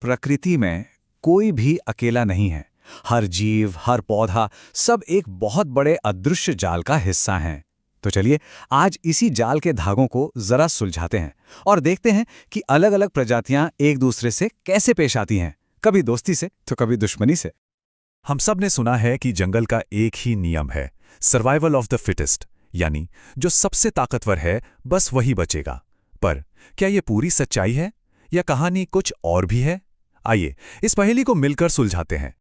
प्रकृति में कोई भी अकेला नहीं है। हर जीव, हर पौधा, सब एक बहुत बड़े अदृश्य जाल का हिस्सा हैं। तो चलिए आज इसी जाल के धागों को जरा सुलझाते हैं और देखते हैं कि अलग-अलग प्रजातियां एक दूसरे से कैसे पेश आती हैं, कभी दोस्ती से तो कभी दुश्मनी से। हम सब ने सुना है कि जंगल का एक ही नियम है, सर्वाइवल ऑफ द फिटेस्ट, यानी जो सबसे ताकतवर है बस वही बचेगा। पर क्या ये पूरी सच्चाई है या कहानी कुछ और भी है? आइए इस पहेली को मिलकर सुलझाते हैं।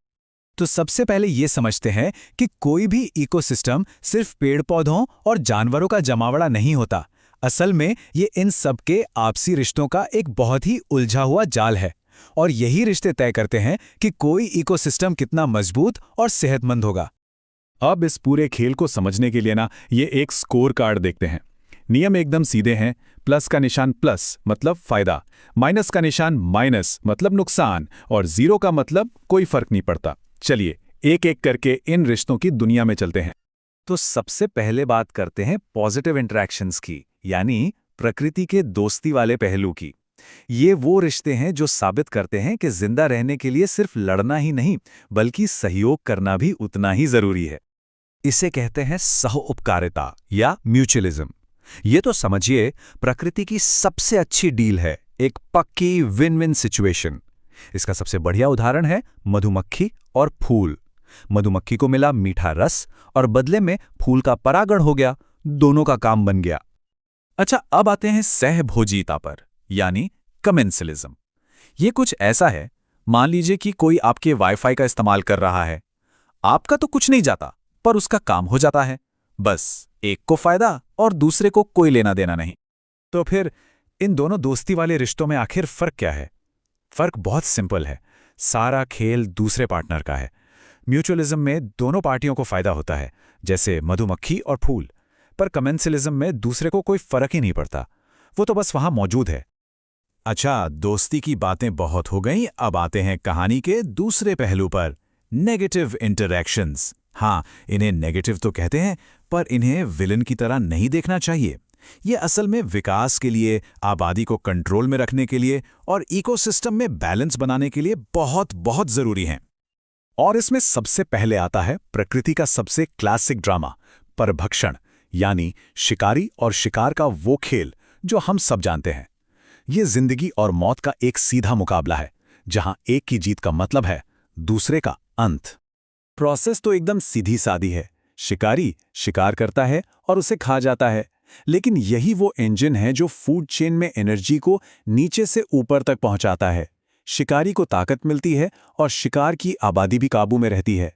तो सबसे पहले ये समझते हैं कि कोई भी इकोसिस्टम सिर्फ पेड़ पौधों और जानवरों का जमावड़ा नहीं होता। असल में ये इन सब के आपसी रिश्तों का एक बहुत ही उलझा हुआ जाल है और यही रिश्ते तय करते हैं कि कोई इकोसिस्टम कितना मजबूत और सेहतमंद होगा। अब इस पूरे खेल को समझने के लिए ये एक स्कोर कार्ड देखते हैं। नियम एकदम सीधे हैं। प्लस का निशान प्लस मतलब फायदा, माइनस का निशान माइनस मतलब नुकसान और जीरो का मतलब कोई फर्क नहीं पड़ता। चलिए एक एक करके इन रिश्तों की दुनिया में चलते हैं। तो सबसे पहले बात करते हैं पॉजिटिव इंटरैक्शंस की, यानी प्रकृति के दोस्ती वाले पहलू की। ये वो रिश्ते हैं जो साबित करते हैं कि जिंदा रहने के लिए सिर्फ लड़ना ही नहीं बल्कि सहयोग करना भी उतना ही जरूरी है। इसे कहते हैं सह-उपकारिता या म्यूचुअलिज्म। ये तो समझिए प्रकृति की सबसे अच्छी डील है, एक पक्की विन विन सिचुएशन। इसका सबसे बढ़िया उदाहरण है मधुमक्खी और फूल। मधुमक्खी को मिला मीठा रस और बदले में फूल का परागण हो गया, दोनों का काम बन गया। अच्छा, अब आते हैं सहभोजिता पर, यानी कमेंसलिज्म। ये कुछ ऐसा है, मान लीजिए कि कोई आपके वाईफाई का इस्तेमाल कर रहा है। आपका तो कुछ नहीं जाता पर उसका काम हो जाता है। बस एक को फायदा और दूसरे को कोई लेना देना नहीं। तो फिर इन दोनों दोस्ती वाले रिश्तों में आखिर फर्क क्या है? फर्क बहुत सिंपल है, सारा खेल दूसरे पार्टनर का है। म्यूचुअलिज्म में दोनों पार्टियों को फायदा होता है, जैसे मधुमक्खी और फूल। पर कमेंसलिज्म में दूसरे को कोई फर्क ही नहीं पड़ता, वो तो बस वहां मौजूद है। अच्छा, दोस्ती की बातें बहुत हो गईं, अब आते हैं कहानी के दूसरे पहलू पर, नेगेटिव इंटरैक्शंस। हाँ, इन्हें नेगेटिव तो कहते हैं, पर इन्हें विलन की तरह नहीं देखना चाहिए। ये असल में विकास के लिए, आबादी को कंट्रोल में रखने के लिए और इकोसिस्टम में बैलेंस बनाने के लिए बहुत बहुत जरूरी हैं। और इसमें सबसे पहले आता है प्रकृति का सबसे क्लासिक ड्रामा, परभक्षण, यानी शिकारी और शिकार का वो खेल जो हम सब जानते हैं। ये जिंदगी और मौत का एक सीधा मुकाबला है, जहां एक की जीत का मतलब है दूसरे का अंत। प्रोसेस तो एकदम सीधी सादी है। शिकारी शिकार करता है और उसे खा जाता है, लेकिन यही वो इंजन है जो फूड चेन में एनर्जी को नीचे से ऊपर तक पहुंचाता है। शिकारी को ताकत मिलती है और शिकार की आबादी भी काबू में रहती है।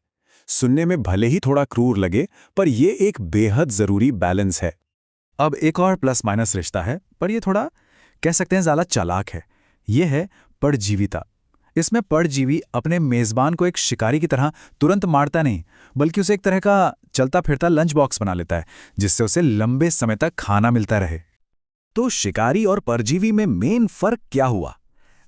सुनने में भले ही थोड़ा क्रूर लगे, पर यह एक बेहद जरूरी बैलेंस है। अब एक और प्लस माइनस रिश्ता है, पर यह थोड़ा कह सकते हैं ज़्यादा चालाक है। यह है परजीविता। इसमें परजीवी अपने मेजबान को एक शिकारी की तरह तुरंत मारता नहीं, बल्कि उसे एक तरह का चलता फिरता लंच बॉक्स बना लेता है, जिससे उसे लंबे समय तक खाना मिलता रहे। तो शिकारी और परजीवी में मेन फर्क क्या हुआ?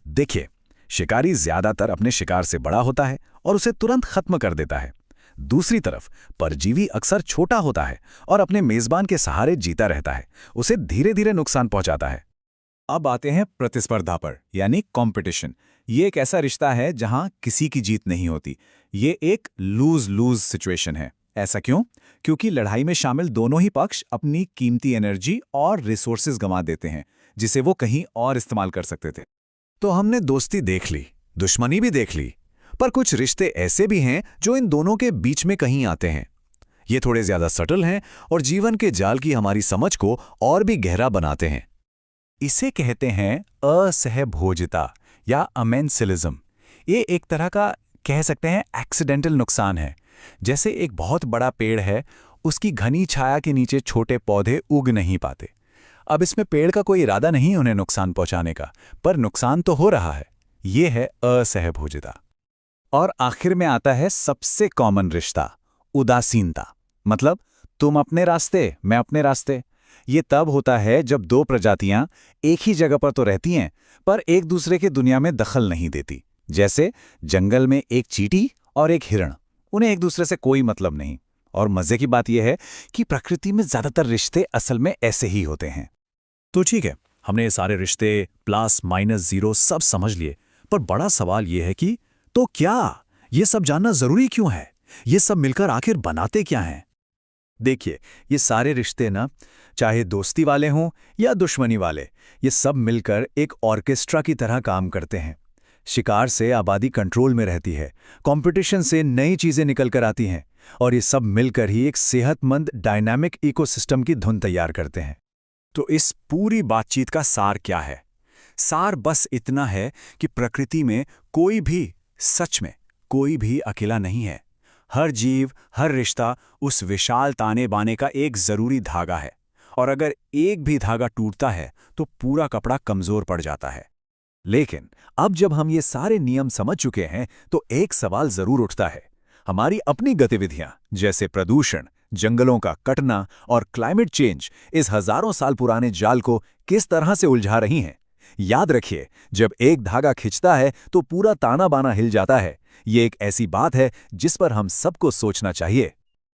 देखिए, शिकारी ज्यादातर अपने शिकार से बड़ा होता है और उसे तुरंत खत्म कर देता है। दूसरी तरफ परजीवी अक्सर छोटा होता है और अपने मेजबान के सहारे जीता रहता है, उसे धीरे धीरे नुकसान पहुंचाता है। अब आते हैं प्रतिस्पर्धा पर, यानी कंपटीशन। ये एक ऐसा रिश्ता है जहां किसी की जीत नहीं होती। ये एक लूज लूज सिचुएशन है। ऐसा क्यों? क्योंकि लड़ाई में शामिल दोनों ही पक्ष अपनी कीमती एनर्जी और रिसोर्सेज गंवा देते हैं, जिसे वो कहीं और इस्तेमाल कर सकते थे। तो हमने दोस्ती देख ली, दुश्मनी भी देख ली, पर कुछ रिश्ते ऐसे भी हैं जो इन दोनों के बीच में कहीं आते हैं। ये थोड़े ज्यादा सटल हैं और जीवन के जाल की हमारी समझ को और भी गहरा बनाते हैं। इसे कहते हैं असहभोजिता या अमेंसलिज्म। ये एक तरह का कह सकते हैं एक्सीडेंटल नुकसान है। जैसे एक बहुत बड़ा पेड़ है, उसकी घनी छाया के नीचे छोटे पौधे उग नहीं पाते। अब इसमें पेड़ का कोई इरादा नहीं उन्हें नुकसान पहुंचाने का, पर नुकसान तो हो रहा है। ये है असहभोजिता। और आखिर में आता है सबसे कॉमन रिश्ता, उदासीनता। मतलब तुम अपने रास्ते, मैं अपने रास्ते। ये तब होता है जब दो प्रजातियां एक ही जगह पर तो रहती हैं, पर एक दूसरे की दुनिया में दखल नहीं देती। जैसे जंगल में एक चींटी और एक हिरण, उन्हें एक दूसरे से कोई मतलब नहीं। और मजे की बात यह है कि प्रकृति में ज्यादातर रिश्ते असल में ऐसे ही होते हैं। तो ठीक है, हमने ये सारे रिश्ते प्लस माइनस जीरो सब समझ लिए, पर बड़ा सवाल ये है कि तो क्या ये सब जानना जरूरी क्यों है? ये सब मिलकर आखिर बनाते क्या हैं? देखिए, ये सारे रिश्ते ना, चाहे दोस्ती वाले हों या दुश्मनी वाले, ये सब मिलकर एक ऑर्केस्ट्रा की तरह काम करते हैं। शिकार से आबादी कंट्रोल में रहती है, कंपटीशन से नई चीजें निकल कर आती हैं, और ये सब मिलकर ही एक सेहतमंद डायनामिक इकोसिस्टम की धुन तैयार करते हैं। तो इस पूरी बातचीत का सार क्या है? सार बस इतना है कि प्रकृति में कोई भी, सच में कोई भी अकेला नहीं है। हर जीव, हर रिश्ता उस विशाल ताने बाने का एक जरूरी धागा है, और अगर एक भी धागा टूटता है तो पूरा कपड़ा कमजोर पड़ जाता है। लेकिन अब जब हम ये सारे नियम समझ चुके हैं तो एक सवाल जरूर उठता है। हमारी अपनी गतिविधियां जैसे प्रदूषण, जंगलों का कटना और क्लाइमेट चेंज इस हजारों साल पुराने जाल को किस तरह से उलझा रही हैं? याद रखिए, जब एक धागा खिंचता है तो पूरा ताना बाना हिल जाता है। ये एक ऐसी बात है जिस पर हम सबको सोचना चाहिए।